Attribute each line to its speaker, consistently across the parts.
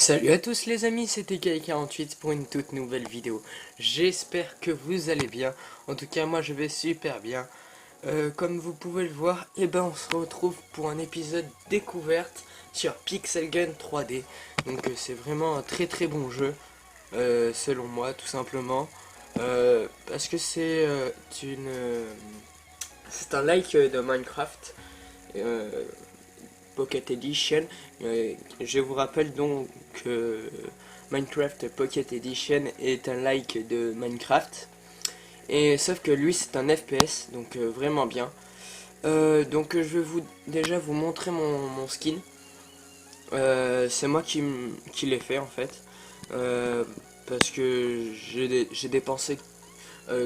Speaker 1: Salut à tous les amis, c'était Kay48 pour une toute nouvelle vidéo. J'espère que vous allez bien. En tout cas moi je vais super bien. Comme vous pouvez le voir, on se retrouve pour un épisode découverte sur Pixel Gun 3D. Donc c'est vraiment un très très bon jeu, selon moi tout simplement. Parce que c'est un like de Minecraft. Pocket Edition. Je vous rappelle donc que Minecraft Pocket Edition est un like de Minecraft. Et sauf que lui c'est un FPS, donc vraiment bien. Donc je vais déjà vous montrer mon skin. C'est moi qui l'ai fait en fait. Parce que j'ai dépensé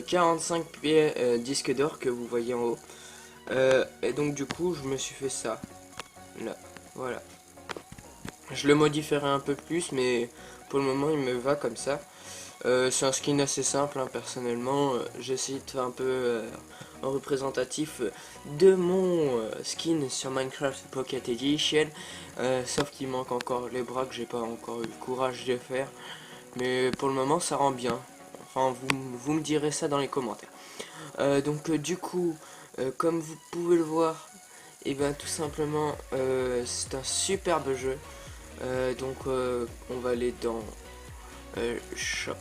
Speaker 1: 45 disques d'or que vous voyez en haut. Et donc du coup je me suis fait ça. Là, voilà. Je le modifierai un peu plus, mais pour le moment il me va comme ça. C'est un skin assez simple, hein, personnellement. J'essaie de faire un peu un représentatif de mon skin sur Minecraft Pocket Edition. Sauf qu'il manque encore les bras que j'ai pas encore eu le courage de faire. Mais pour le moment ça rend bien. Enfin, vous me direz ça dans les commentaires. Du coup, comme vous pouvez le voir, et ben tout simplement c'est un superbe jeu. On va aller dans shop,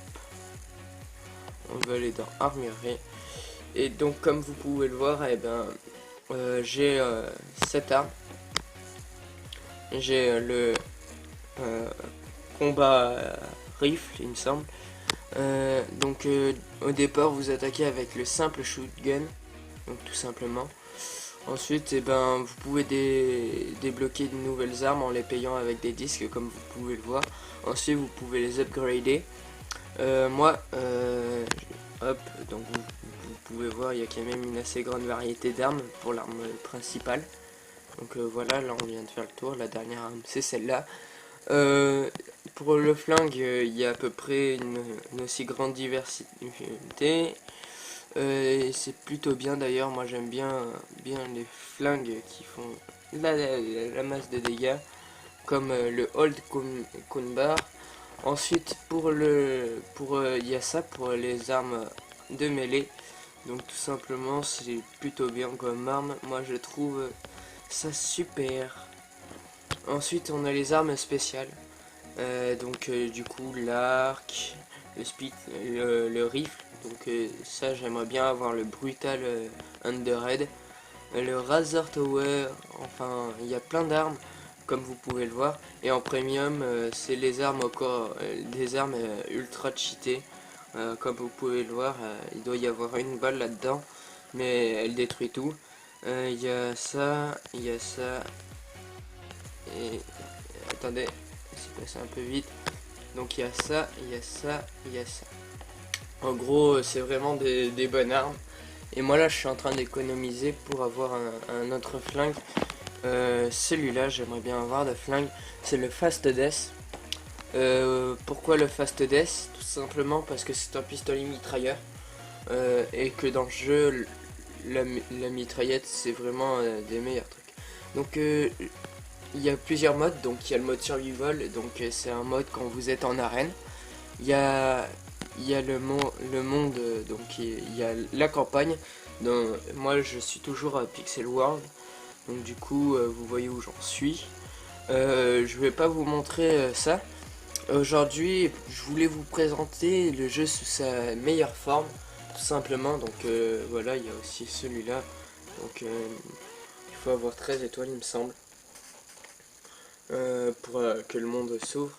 Speaker 1: on va aller dans armurerie, et donc comme vous pouvez le voir, j'ai cette arme, j'ai le combat rifle il me semble. Au départ vous attaquez avec le simple shotgun, donc tout simplement. Ensuite, vous pouvez débloquer de nouvelles armes en les payant avec des disques, comme vous pouvez le voir. Ensuite, vous pouvez les upgrader. Hop, donc vous pouvez voir, il y a quand même une assez grande variété d'armes pour l'arme principale. Donc voilà, là on vient de faire le tour. La dernière arme, c'est celle-là. Pour le flingue, il y a à peu près une aussi grande diversité. Et c'est plutôt bien d'ailleurs, moi j'aime bien les flingues qui font la masse de dégâts, comme le Old Kunbar. Ensuite il y a ça pour les armes de mêlée. Donc tout simplement c'est plutôt bien comme arme, moi je trouve ça super. Ensuite on a les armes spéciales. Du coup l'arc, le rifle. Ça j'aimerais bien avoir le brutal Underhead, le Razor Tower. Enfin il y a plein d'armes comme vous pouvez le voir. Et en premium c'est les armes encore, des armes ultra cheatées. Comme vous pouvez le voir, il doit y avoir une balle là-dedans, mais elle détruit tout. Il y a ça, il y a ça, et attendez, c'est passé un peu vite. Donc il y a ça, il y a ça, il y a ça. En gros, c'est vraiment des bonnes armes. Et moi là, je suis en train d'économiser pour avoir un autre flingue. Celui-là, j'aimerais bien avoir de flingue. C'est le Fast Death. Pourquoi le Fast Death? Tout simplement parce que c'est un pistolet mitrailleur. Et que dans le jeu, la mitraillette, c'est vraiment des meilleurs trucs. Donc il y a plusieurs modes. Donc il y a le mode survival. Donc c'est un mode quand vous êtes en arène. Il y a le monde, donc il y a la campagne. Donc, moi je suis toujours à Pixel World. Donc du coup vous voyez où j'en suis. Je vais pas vous montrer ça. Aujourd'hui je voulais vous présenter le jeu sous sa meilleure forme. Tout simplement. Voilà, il y a aussi celui-là. Il faut avoir 13 étoiles il me semble. Pour que le monde s'ouvre.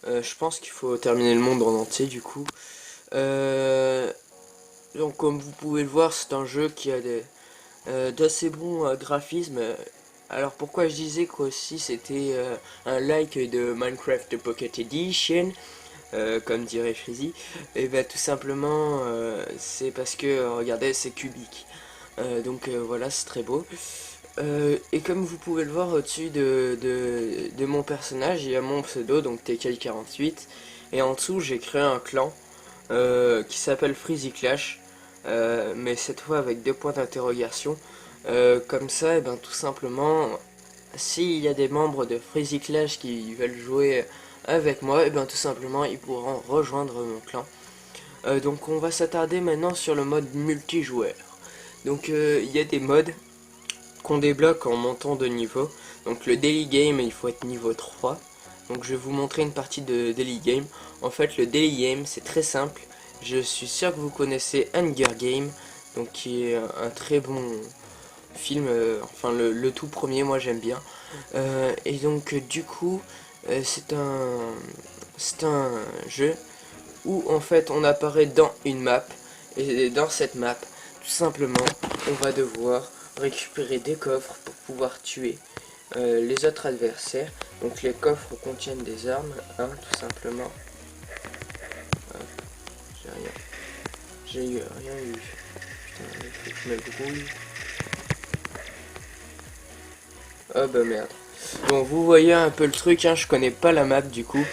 Speaker 1: Je pense qu'il faut terminer le monde en entier du coup. Donc comme vous pouvez le voir, c'est un jeu qui a d'assez bons graphismes. Alors pourquoi je disais qu'aussi c'était un like de Minecraft Pocket Edition, comme dirait Freezy. Et tout simplement c'est parce que regardez, c'est cubique. Voilà, c'est très beau. Et comme vous pouvez le voir au-dessus de mon personnage, il y a mon pseudo, donc TK48. Et en dessous, j'ai créé un clan qui s'appelle Freezy Clash, mais cette fois avec deux points d'interrogation. Comme ça, tout simplement, s'il y a des membres de Freezy Clash qui veulent jouer avec moi, et bien tout simplement ils pourront rejoindre mon clan. Donc on va s'attarder maintenant sur le mode multijoueur. Donc il y a des modes qu'on débloque en montant de niveau. Donc le daily game, il faut être niveau 3. Donc je vais vous montrer une partie de daily game. En fait le daily game c'est très simple. Je suis sûr que vous connaissez Hunger Game, donc qui est un très bon film, enfin le tout premier, moi j'aime bien. Et donc du coup c'est un jeu où en fait on apparaît dans une map, et dans cette map tout simplement on va devoir récupérer des coffres pour pouvoir tuer les autres adversaires. Donc les coffres contiennent des armes, hein, tout simplement. J'ai rien eu. Putain, il faut que je me grouille. Oh bah merde. Bon, vous voyez un peu le truc, hein, je connais pas la map du coup.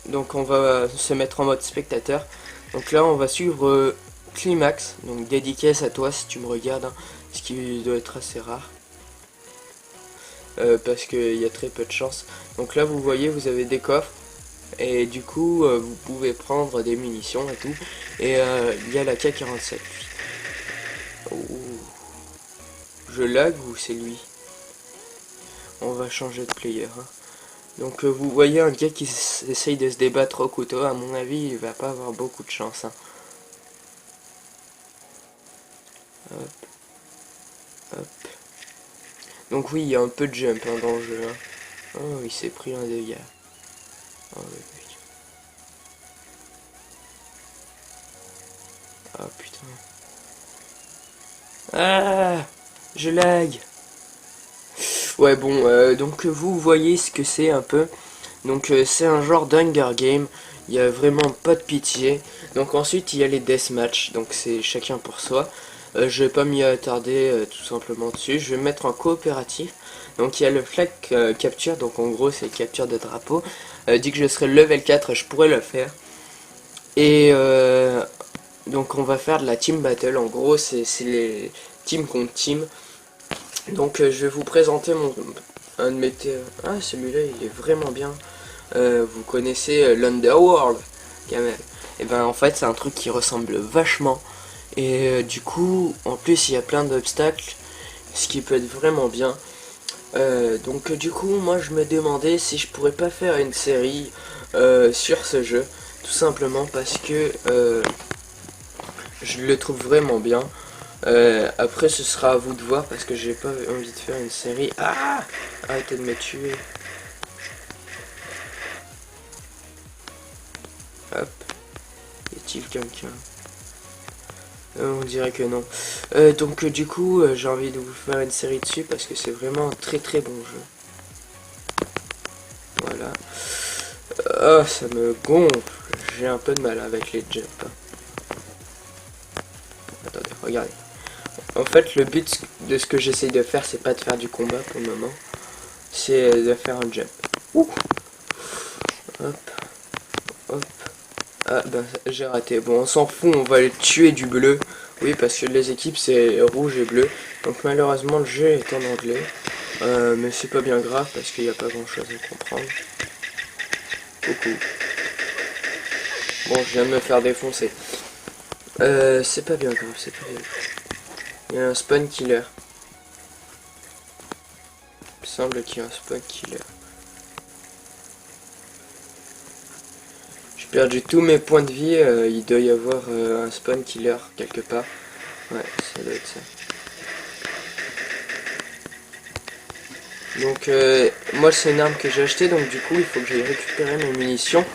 Speaker 1: Donc on va se mettre en mode spectateur. Donc là on va suivre Climax, donc dédicace à toi si tu me regardes, hein, ce qui doit être assez rare. Parce qu'il y a très peu de chance. Donc là vous voyez, vous avez des coffres. Et du coup vous pouvez prendre des munitions et tout. Et il y a la K-47. Oh. Je lag ou c'est lui? On va changer de player, hein. Donc vous voyez un gars qui essaye de se débattre au couteau. À mon avis il va pas avoir beaucoup de chance, hein. Hop, hop. Donc oui, il y a un peu de jump, hein, dans le jeu, hein. Oh, il s'est pris un dégât. Oh, putain. Ah putain. Ah, je lag. Ouais bon, donc vous voyez ce que c'est un peu. Donc c'est un genre d'Hunger Game. Il y a vraiment pas de pitié. Donc ensuite il y a les deathmatch. Donc c'est chacun pour soi. Je vais pas m'y attarder tout simplement dessus. Je vais mettre en coopératif. Donc il y a le flag capture. Donc en gros c'est capture de drapeau. Dit que je serai level 4, je pourrais le faire. Et donc on va faire de la team battle. En gros c'est les team contre team. Donc je vais vous présenter un de mes... Ah celui-là il est vraiment bien. Vous connaissez l'Underworld quand même. Et ben en fait c'est un truc qui ressemble vachement. Et du coup en plus il y a plein d'obstacles, ce qui peut être vraiment bien. Donc du coup moi je me demandais si je pourrais pas faire une série sur ce jeu. Tout simplement parce que je le trouve vraiment bien. Après ce sera à vous de voir parce que j'ai pas envie de faire une série. Ah, arrêtez de me tuer. Hop. Y a-t-il quelqu'un? On dirait que non. Donc du coup j'ai envie de vous faire une série dessus parce que c'est vraiment un très très bon jeu. Voilà. Oh, ça me gonfle. J'ai un peu de mal avec les jumps, hein. Attendez, regardez. En fait le but de ce que j'essaye de faire c'est pas de faire du combat pour le moment. C'est de faire un jump. Ouh. Hop. Hop. Ah ben j'ai raté. Bon on s'en fout, on va le tuer du bleu. Oui parce que les équipes c'est rouge et bleu. Donc malheureusement le jeu est en anglais. Mais c'est pas bien grave parce qu'il n'y a pas grand chose à comprendre. Coucou. Bon je viens de me faire défoncer. C'est pas bien grave, c'est pas bien grave. Il y a un spawn killer. Il semble qu'il y a un spawn killer. J'ai perdu tous mes points de vie, il doit y avoir un spawn killer quelque part. Ouais, ça doit être ça. Donc moi c'est une arme que j'ai achetée, donc du coup il faut que j'aille récupérer mes munitions.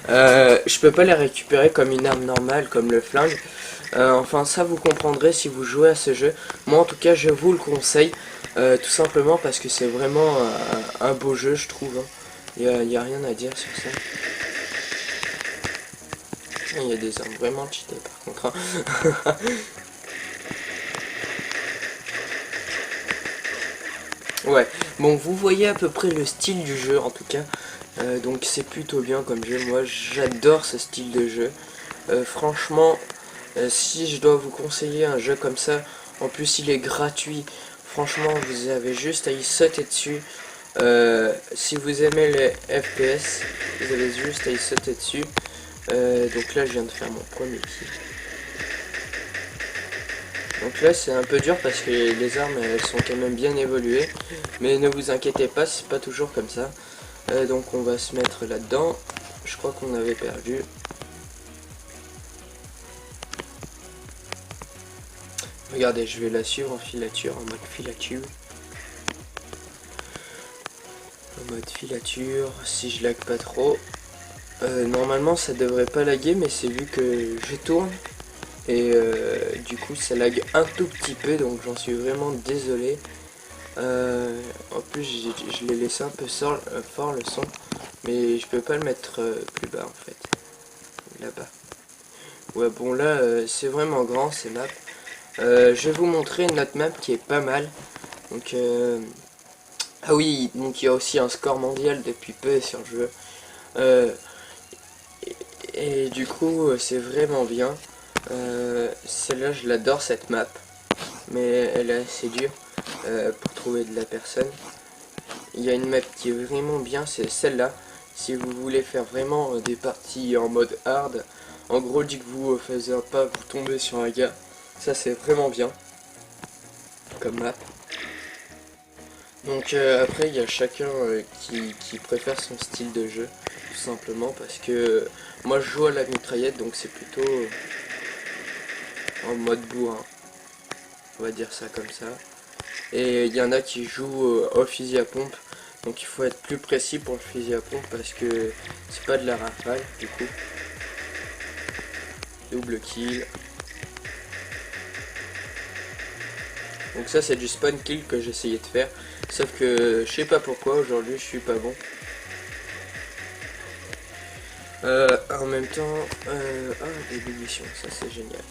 Speaker 1: Je peux pas les récupérer comme une arme normale, comme le flingue. Enfin ça vous comprendrez si vous jouez à ce jeu. Moi en tout cas je vous le conseille, tout simplement parce que c'est vraiment un beau jeu je trouve, hein. Il y a rien à dire sur ça. Il y a des armes vraiment cheatées par contre, hein. Ouais, bon vous voyez à peu près le style du jeu en tout cas. Donc c'est plutôt bien comme jeu, moi j'adore ce style de jeu. Franchement, si je dois vous conseiller un jeu comme ça, en plus il est gratuit, franchement vous avez juste à y sauter dessus. Si vous aimez les FPS, vous avez juste à y sauter dessus. Donc là je viens de faire mon premier kill. Donc là c'est un peu dur parce que les armes elles sont quand même bien évoluées. Mais ne vous inquiétez pas, c'est pas toujours comme ça. Donc on va se mettre là-dedans. Je crois qu'on avait perdu. Regardez, je vais la suivre en filature, en mode filature. En mode filature, si je lag pas trop. Normalement ça devrait pas laguer, mais c'est vu que je tourne. Et du coup ça lag un tout petit peu, donc j'en suis vraiment désolé. En plus je l'ai laissé un peu fort le son, mais je peux pas le mettre plus bas en fait. Là-bas. Ouais bon là c'est vraiment grand ces maps. Je vais vous montrer une autre map qui est pas mal. Donc ah oui, donc il y a aussi un score mondial depuis peu sur le jeu. Et du coup c'est vraiment bien. Celle-là je l'adore cette map, mais elle est assez dure pour trouver de la personne. Il y a une map qui est vraiment bien, c'est celle-là. Si vous voulez faire vraiment des parties en mode hard, en gros dès que vous faites un pas, vous tombez sur un gars. Ça c'est vraiment bien comme map. Donc après il y a chacun qui préfère son style de jeu, tout simplement, parce que moi je joue à la mitraillette, donc c'est plutôt en mode bourrin, on va dire ça comme ça. Et il y en a qui jouent au fusil à pompe, donc il faut être plus précis pour le fusil à pompe parce que c'est pas de la rafale du coup. Double kill. Donc ça c'est du spawn kill que j'essayais de faire, sauf que je sais pas pourquoi aujourd'hui je suis pas bon. En même temps, des munitions, ça c'est génial.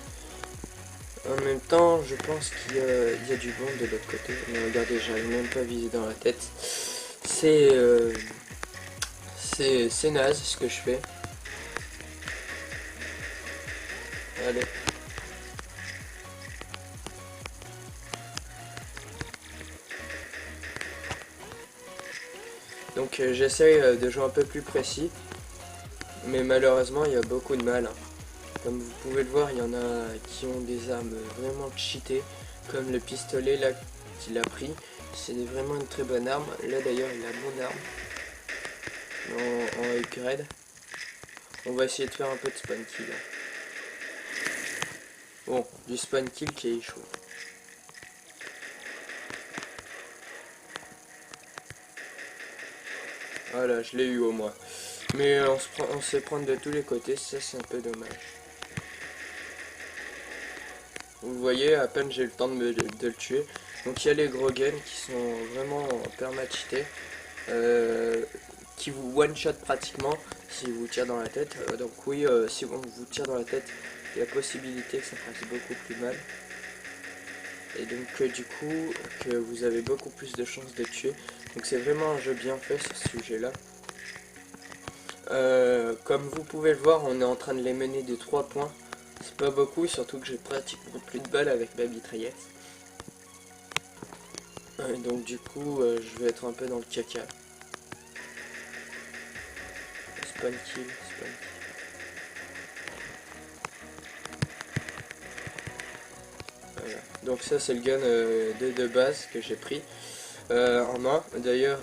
Speaker 1: En même temps, je pense qu'il y a du bon de l'autre côté. Mais regardez, j'arrive même pas à viser dans la tête. C'est naze ce que je fais. Allez. Donc j'essaye de jouer un peu plus précis. Mais malheureusement, il y a beaucoup de mal. Comme vous pouvez le voir, il y en a qui ont des armes vraiment cheatées, comme le pistolet là qu'il a pris. C'est vraiment une très bonne arme. Là d'ailleurs, il a mon arme en upgrade. On va essayer de faire un peu de spawn kill. Bon, du spawn kill qui est échoué. Voilà, je l'ai eu au moins. Mais on se fait prendre de tous les côtés, ça c'est un peu dommage. Vous voyez, à peine j'ai eu le temps de le tuer. Donc il y a les gros guns qui sont vraiment permacheatés, qui vous one-shot pratiquement si vous tirez dans la tête. Donc oui, si on vous tire dans la tête, il y a possibilité que ça fasse beaucoup plus mal. Et donc du coup, que vous avez beaucoup plus de chances de tuer. Donc c'est vraiment un jeu bien fait sur ce sujet-là. Comme vous pouvez le voir, on est en train de les mener de 3 points. C'est pas beaucoup, surtout que j'ai pratiquement plus de balles avec ma mitraillette. Donc du coup, je vais être un peu dans le caca. Spawn kill, spawn kill. Voilà. Donc ça c'est le gun de base que j'ai pris en main. D'ailleurs,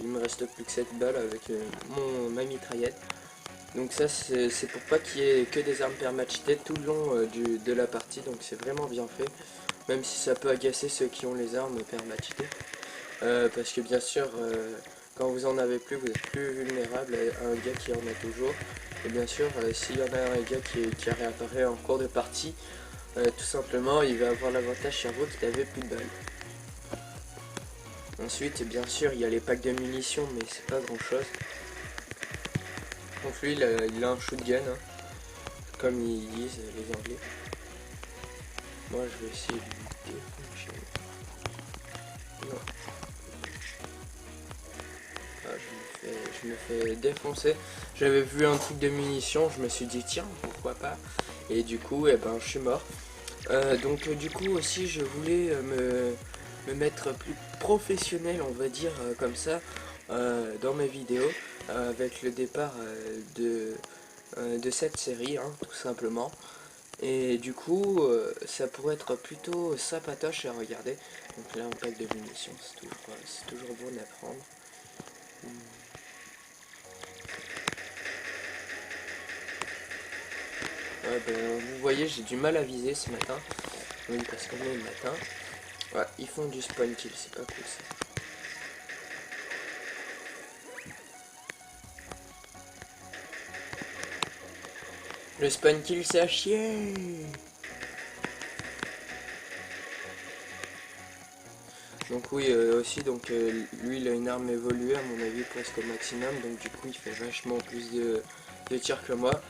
Speaker 1: il me reste plus que 7 balles avec ma mitraillette. Donc ça c'est pour pas qu'il y ait que des armes permacheatées tout le long de la partie, donc c'est vraiment bien fait, même si ça peut agacer ceux qui ont les armes permacheatées, parce que bien sûr quand vous en avez plus, vous êtes plus vulnérable à un gars qui en a toujours, et bien sûr s'il y en a un gars qui réapparaît en cours de partie, tout simplement il va avoir l'avantage sur vous qu'il avait plus de balles. Ensuite bien sûr il y a les packs de munitions, mais c'est pas grand chose. Donc lui il a un shotgun, hein, comme ils disent les anglais. Moi je vais essayer de lui défoncer. Non. Ah, je me fais défoncer. J'avais vu un truc de munitions, je me suis dit tiens pourquoi pas. Et du coup je suis mort. Donc du coup aussi je voulais me mettre plus professionnel, on va dire, comme ça, dans mes vidéos, avec le départ de cette série, hein, tout simplement. Et du coup, ça pourrait être plutôt sympatoche à regarder. Donc là, on pack de munitions, c'est toujours bon d'apprendre. Ouais, ben, vous voyez, j'ai du mal à viser ce matin. Oui, parce qu'on est le matin. Ouais, ils font du spawn kill, c'est pas cool ça. Le spawn kill, c'est à chier. Donc oui, aussi, donc lui il a une arme évoluée à mon avis presque au maximum, donc du coup il fait vachement plus de tirs que moi.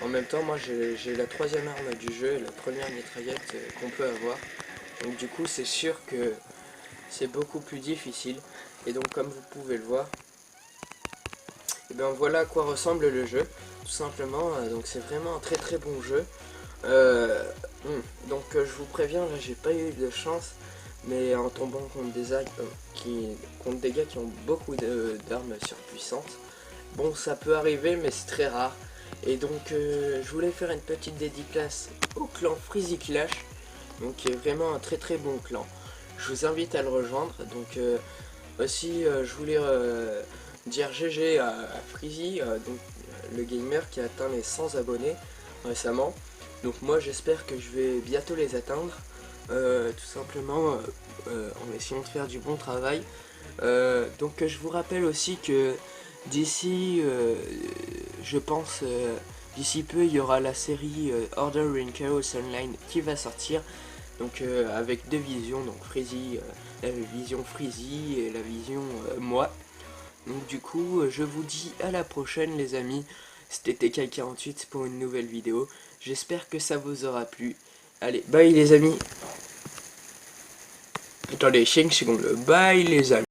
Speaker 1: En même temps, moi j'ai la troisième arme du jeu et la première mitraillette qu'on peut avoir. Donc du coup c'est sûr que c'est beaucoup plus difficile. Et donc comme vous pouvez le voir, et bien voilà à quoi ressemble le jeu, tout simplement. Donc c'est vraiment un très très bon jeu. Donc je vous préviens, là j'ai pas eu de chance, mais en tombant contre contre des gars qui ont beaucoup d'armes surpuissantes. Bon, ça peut arriver, mais c'est très rare. Et donc je voulais faire une petite dédicace au clan Freezy Clash, donc qui est vraiment un très très bon clan. Je vous invite à le rejoindre. Donc aussi je voulais dire GG à Freezy, donc le gamer qui a atteint les 100 abonnés récemment. Donc moi j'espère que je vais bientôt les atteindre, tout simplement en essayant de faire du bon travail. Donc je vous rappelle aussi que d'ici, je pense, d'ici peu il y aura la série Order in Chaos Online qui va sortir. Donc avec deux visions, donc Freezy, la vision Freezy et la vision moi. Donc du coup je vous dis à la prochaine les amis. C'était TK48 pour une nouvelle vidéo. J'espère que ça vous aura plu. Allez, bye les amis. Attendez, 5 secondes. Bye les amis.